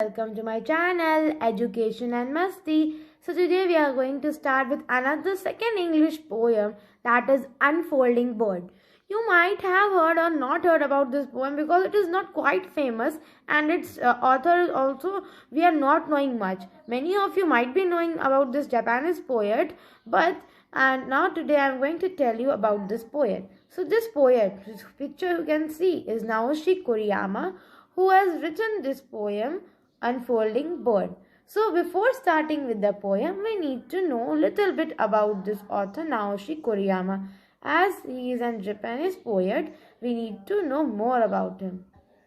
Welcome to my channel Education and Masti. So today we are going to start with another second English poem, that is Unfolding Bird. You might have heard or not heard about this poem because it is not quite famous, and its author also we are not knowing much. Many of you might be knowing about this Japanese poet, but now today I am going to tell you about this poet. So this poet, this picture you can see, is Naoshi Kuriyama, who has written this poem Unfolding Bird. So before starting with the poem, we need to know a little bit about this author Naoshi Kuriyama. As he is a Japanese poet, we need to know more about him.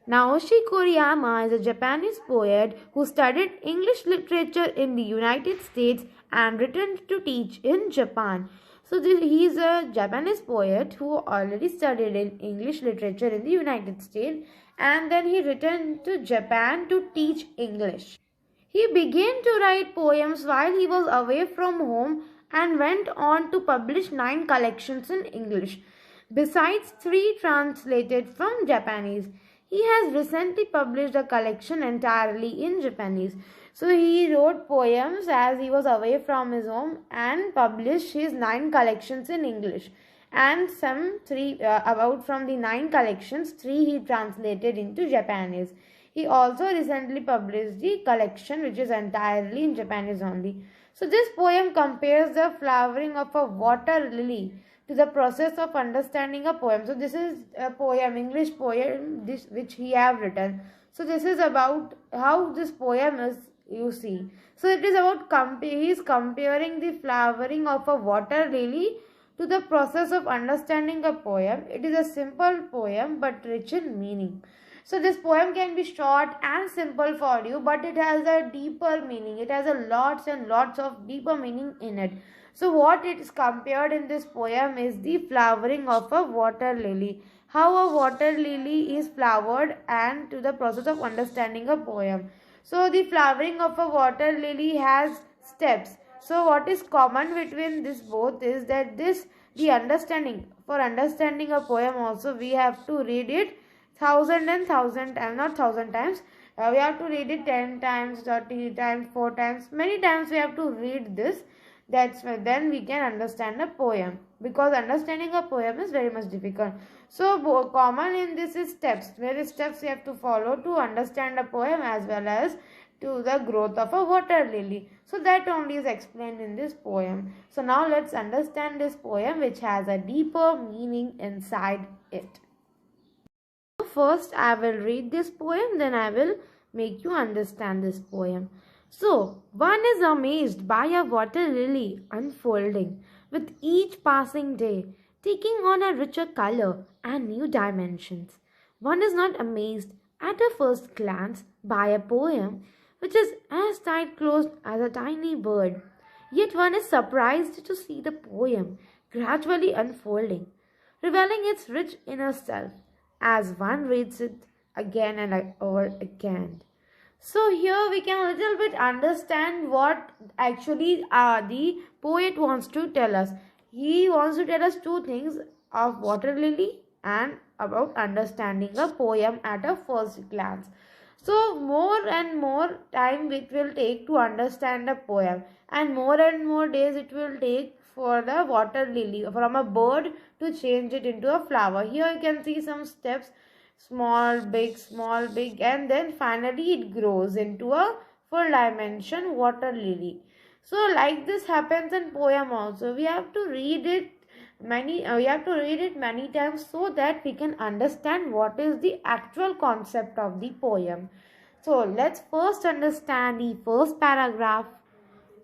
Naoshi Kuriyama is a Japanese poet who studied English literature in the United States and returned to teach in Japan. So he is a Japanese poet who already studied in English literature in the United States, and then he returned to Japan to teach English. He began to write poems while he was away from home and went on to publish 9 collections in English, besides 3 translated from Japanese. He has recently published a collection entirely in Japanese. So he wrote poems as he was away from his home and published his 9 collections in English. And some 3 about from the 9 collections, 3 he translated into Japanese. He also recently published the collection which is entirely in Japanese only. So this poem compares the flowering of a water lily to the process of understanding a poem. So this is a poem, English poem, this which he have written. So this is about how this poem is, you see. So it is about he is comparing the flowering of a water lily to the process of understanding a poem. It is a simple poem but rich in meaning. So this poem can be short and simple for you, but it has a deeper meaning. It has a lots and lots of deeper meaning in it. So what it is compared in this poem is the flowering of a water lily. How a water lily is flowered and to the process of understanding a poem. So the flowering of a water lily has steps. So what is common between this both is that the understanding. For understanding a poem also we have to read it thousand times, not 1,000 times. We have to read it 10 times, 30 times, 4 times. Many times we have to read this. That's when then we can understand a poem, because understanding a poem is very much difficult. So common in this is steps. Various steps we have to follow to understand a poem as well as to the growth of a water lily. So that only is explained in this poem. So now let's understand this poem which has a deeper meaning inside it. First I will read this poem, then I will make you understand this poem. So, one is amazed by a water lily unfolding with each passing day, taking on a richer color and new dimensions. One is not amazed at a first glance by a poem which is as tight-closed as a tiny bird. Yet one is surprised to see the poem gradually unfolding, revealing its rich inner self as one reads it again and over again. So here we can a little bit understand what actually the poet wants to tell us. He wants to tell us 2 things of water lily and about understanding a poem at a first glance. So more and more time it will take to understand a poem, and more days it will take for the water lily from a bird to change it into a flower. Here you can see some steps, small, big, and then finally it grows into a full dimension water lily. So like this happens in poem also. We have to read it many times so that we can understand what is the actual concept of the poem. So let's first understand the first paragraph.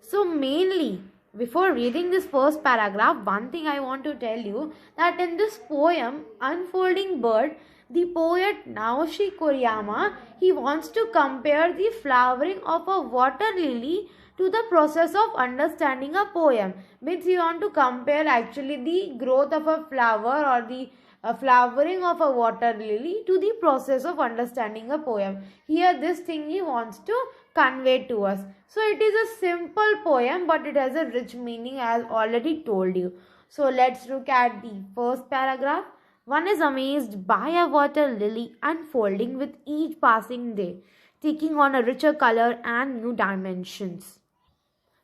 So mainly, before reading this first paragraph, one thing I want to tell you, that in this poem Unfolding Bird, the poet Naoshi Kuriyama, he wants to compare the flowering of a water lily to the process of understanding a poem. Means he want to compare actually the growth of a flower or the flowering of a water lily to the process of understanding a poem. Here this thing he wants to convey to us. So it is a simple poem but it has a rich meaning as already told you. So let's look at the first paragraph. One is amazed by a water lily unfolding with each passing day, taking on a richer color and new dimensions.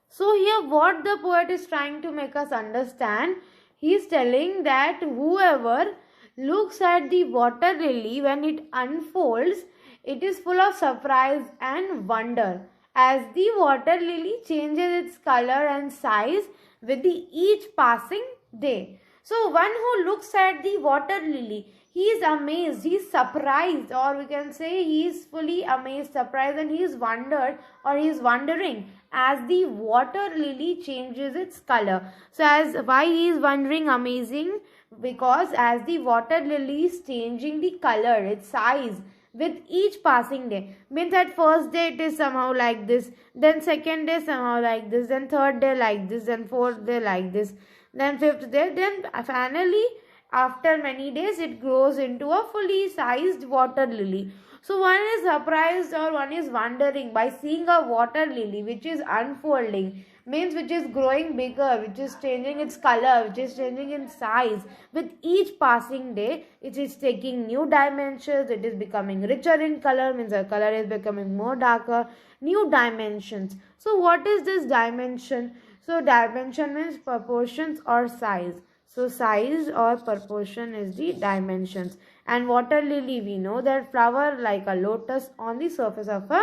So here what the poet is trying to make us understand, he is telling that whoever looks at the water lily when it unfolds, it is full of surprise and wonder as the water lily changes its color and size with the each passing day. So one who looks at the water lily, he is amazed, he is surprised, or we can say he is fully amazed, surprised, and he is wondered, or he is wondering as the water lily changes its color. So as why he is wondering, amazing, because as the water lily is changing the color, its size with each passing day, means at first day it is somehow like this, then second day somehow like this, then third day like this, then fourth day like this, then fifth day, then finally after many days it grows into a fully sized water lily. So one is surprised or one is wondering by seeing a water lily which is unfolding, means which is growing bigger, which is changing its color, which is changing in size with each passing day. It is taking new dimensions, it is becoming richer in color, means the color is becoming more darker, new dimensions. So what is this dimension? So dimension means proportions or size. So size or proportion is the dimensions. And water lily, we know that flower like a lotus on the surface of a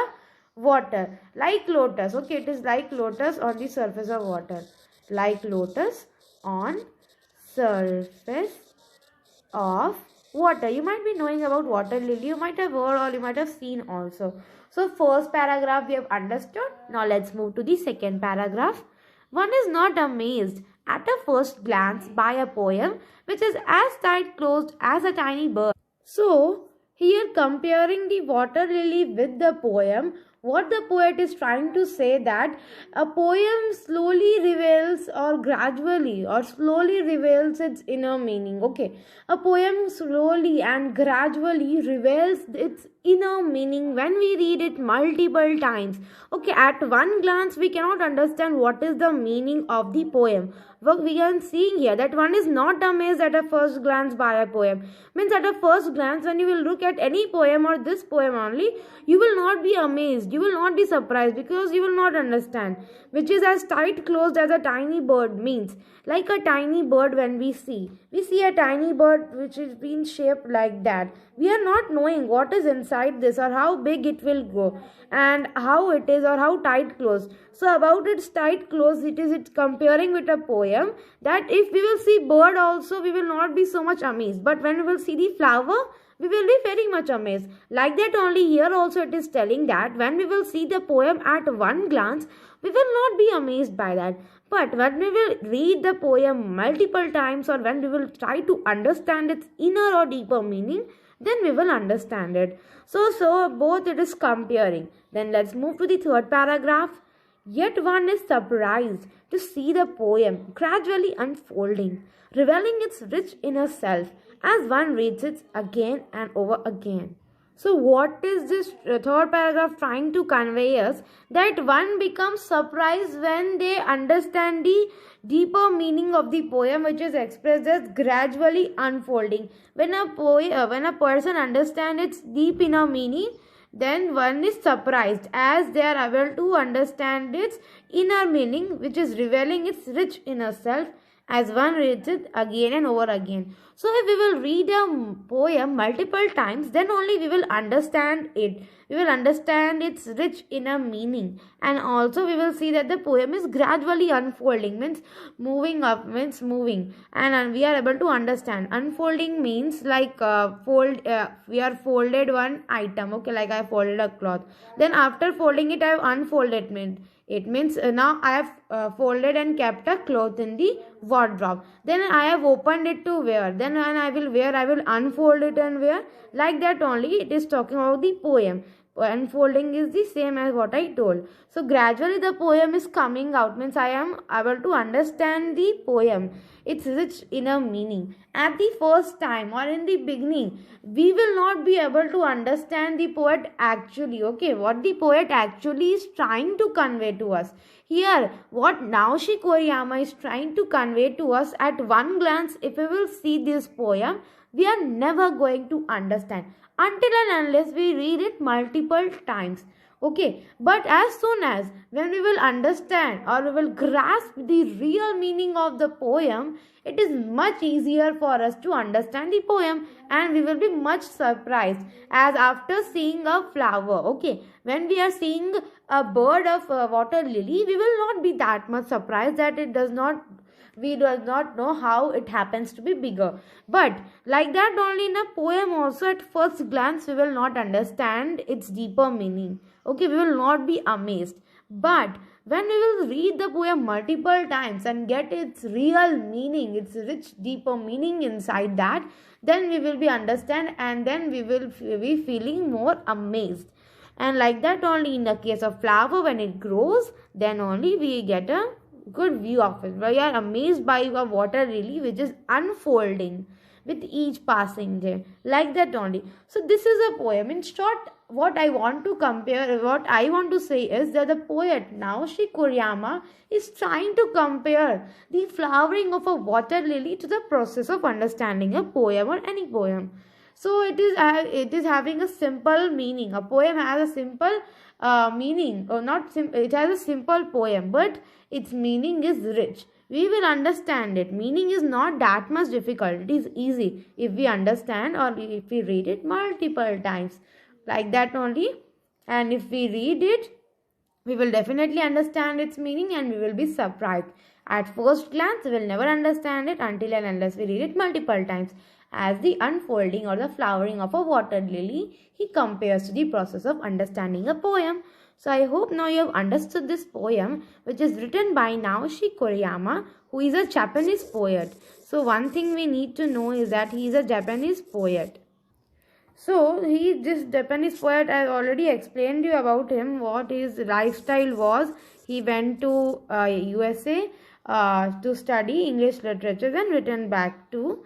water. Like lotus, okay, it is like lotus on the surface of water. Like lotus on surface of water. You might be knowing about water lily, you might have heard or you might have seen also. So first paragraph we have understood. Now let's move to the second paragraph. One is not amazed at a first glance by a poem which is as tight closed as a tiny bird. So here comparing the water lily with the poem, what the poet is trying to say that a poem slowly reveals or gradually or slowly reveals its inner meaning. Okay, a poem slowly and gradually reveals its inner meaning when we read it multiple times. Okay, at one glance we cannot understand what is the meaning of the poem. What we are seeing here, that one is not amazed at a first glance by a poem, means at a first glance when you will look at any poem or this poem only, you will not be amazed, you will not be surprised, because you will not understand. Which is as tight closed as a tiny bird, means like a tiny bird. When we see a tiny bird which is being shaped like that, we are not knowing what is inside this or how big it will go and how it is or how tight closed. So about its tight close, it's comparing with a poem, that if we will see bird also, we will not be so much amazed, but when we will see the flower, we will be very much amazed. Like that only here also it is telling that when we will see the poem at one glance, we will not be amazed by that. But when we will read the poem multiple times, or when we will try to understand its inner or deeper meaning, then we will understand it. So both it is comparing. Then let's move to the third paragraph. Yet one is surprised to see the poem gradually unfolding, revealing its rich inner self as one reads it again and over again. So what is this third paragraph trying to convey us? That one becomes surprised when they understand the deeper meaning of the poem, which is expressed as gradually unfolding. When a person understands its deep inner meaning, then one is surprised as they are able to understand its inner meaning, which is revealing its rich inner self as one reads it again and over again. So if we will read a poem multiple times, then only we will understand it. We will understand its rich inner meaning, and also we will see that the poem is gradually unfolding, means moving up, means moving, and we are able to understand. Unfolding means like we are folded one item, okay, like I folded a cloth, then after folding it I have unfolded it means now I have folded and kept a cloth in the wardrobe, then I have opened it to wear, then when I will wear, I will unfold it and wear. Like that only it is talking about the poem. Unfolding is the same as what I told. So gradually the poem is coming out, means I am able to understand the poem, its rich inner meaning. At the first time or in the beginning, we will not be able to understand the poet actually, okay, what the poet actually is trying to convey to us. Here, what Naoshi Koriyama is trying to convey to us, at one glance, if we will see this poem, we are never going to understand until and unless we read it multiple times. Okay, but as soon as when we will understand or we will grasp the real meaning of the poem, it is much easier for us to understand the poem, and we will be much surprised as after seeing a flower. Okay, when we are seeing a bird of water lily, we will not be that much surprised that it does not, we do not know how it happens to be bigger. But like that only in a poem also, at first glance we will not understand its deeper meaning. Okay, we will not be amazed. But when we will read the poem multiple times and get its real meaning, its rich deeper meaning inside that, then we will be understand, and then we will be feeling more amazed. And like that only in the case of flower, when it grows, then only we get a good view of it. We are amazed by a water lily which is unfolding with each passing day, like that only. So this is a poem. In short, what I want to say is that the poet Naoshi Kuriyama is trying to compare the flowering of a water lily to the process of understanding a poem or any poem. So it is having a simple meaning. A poem has a simple meaning, or not it has a simple poem, but its meaning is rich. We will understand it. Meaning is not that much difficult. It is easy if we understand or if we read it multiple times, like that only. And if we read it, we will definitely understand its meaning, and we will be surprised. At first glance, we will never understand it until and unless we read it multiple times. As the unfolding or the flowering of a water lily, he compares to the process of understanding a poem. So I hope now you have understood this poem, which is written by Naoshi Kuriyama, who is a Japanese poet. So one thing we need to know is that he is a Japanese poet. So this Japanese poet, I already explained you about him, what his lifestyle was. He went to USA to study English literature, then returned back to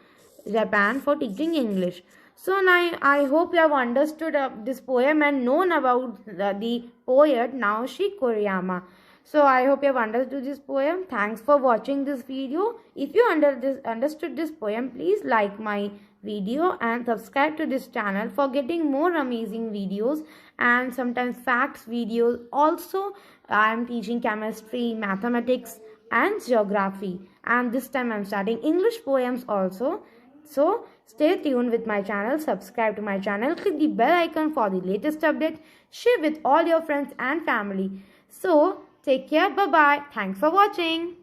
Japan for teaching English. So now I hope you have understood this poem and known about the poet Naoshi Kuriyama. So I hope you have understood this poem. Thanks for watching this video. If you understood this poem, please like my video and subscribe to this channel for getting more amazing videos and sometimes facts videos. Also, I am teaching chemistry, mathematics and geography, and this time I am starting English poems also. So stay tuned with my channel, subscribe to my channel, click the bell icon for the latest update, share with all your friends and family. So take care, bye bye, thanks for watching.